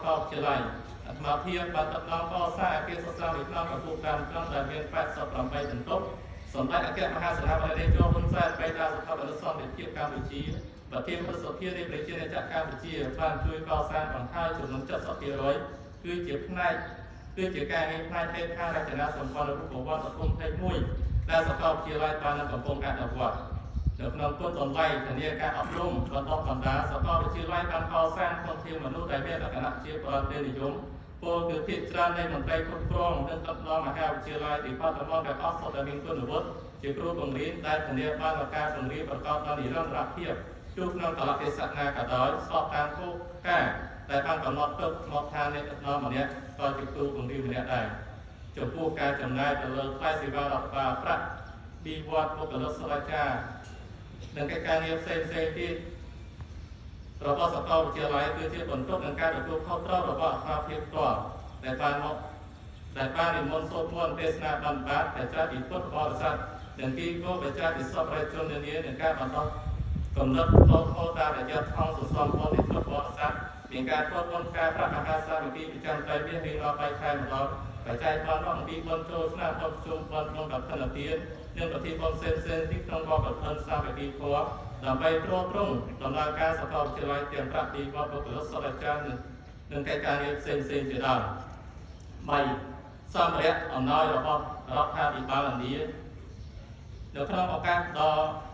កលវិទ្យាល័យអាត្មាភាពបានដឹកនាំកសាងអគារសិក្សាវិទ្យាល័យកំពូល5ក្រុងដែលមាន88បន្ទប់សម្ដេចអគ្គមហាសេនាបតីនាយកហ៊ុនសែនបេតាស្ថាបនិកសន្តិភាពកម្ពុជាប្រធានប្រសិទ្ធភាពនៃប្រជាណាចក្រកម្ពុជាបានជួយកសាងបង្ហើយចំនួន 70% គឺជាការងារផ្នែកហេដ្ឋារចនាសម្ព័ន្ធរូបវន្តធំធេងមួយដែលសាកលវិទ្យាល័យបានកំពុងអនុវត្តនៅក្នុងគុណតម្លៃធានាការអប់រំបន្តបណ្ដាសាកលវិទ្យាល័យបានកសាងធនធានមនុស្សដែលមានលក្ខណៈជាប្រតិនិយមពលគឺភាគច្រើននៃមន្ត្រីគ្រប់គ្រងនិងដឹកនាំមហាវិទ្យាល័យទីបាត់របស់ទាំងអស់សុទ្ធតែមានគុណវុឌ្ឍិជាគ្រូបង្រៀនដែលធានាបាននូវការបង្រៀនប្រកបដោយនិរន្តរភាពទោះក្នុងកលៈទេសៈណាក៏ដោយស្របតាមគោលការណ៍ដែលបានកំណត់ទុកមកថាអ្នកដឹកនាំម្នាក់ក៏ជាគ្រូបង្រៀនម្នាក់ដែរចំពោះការចំណាយទៅលើផ្នែកសេវារដ្ឋបាលប្រាក់ពីវត្តបុគ្គលិកសាលាចារ្យនិងកិច្ចការងារផ្សេងៗទៀតរបស់សាកលវិទ្យាល័យគឺជាបន្ទុកនៃការទទួលខុសត្រូវរបស់អាជ្ញាភាពផ្ទាល់ដែលបាននិមន្តសូត្រមន្តទេសនាប័ណ្ណបាតតែចាត់ពីពុទ្ធបរិស័ទនិងគីគោបច្ចាពិសពប្រជាជននានានឹងការបន្តកំណត់តោខោតាមរយៈថងសន្សំផលនៃពុទ្ធបរិស័ទមានការធ្វើបុណ្យការប្រាក់មហាសាមគ្គីប្រចាំថ្ងៃរៀងរាល់3ខែម្ដងបច្ច័យបានអំពីបុណ្យចូលឆ្នាំប្រជុំបុណ្យក្នុងប្រតិទិននិងប្រតិបត្តិផ្សេងៗទីក្នុងវត្តប្រតិសាមគ្គីធម៌ដើម្បីទ្រទ្រង់ដំណើរការសាកលវិទ្យាល័យទាំងប្រាក់ពីវត្តបុគ្គលិកសាលាចារ្យនិងកិច្ចការងារផ្សេងៗជាដើម3សម្ភារៈអំណោយរបស់រដ្ឋាភិបាលឥណ្ឌានៅក្នុងឱកាសដ៏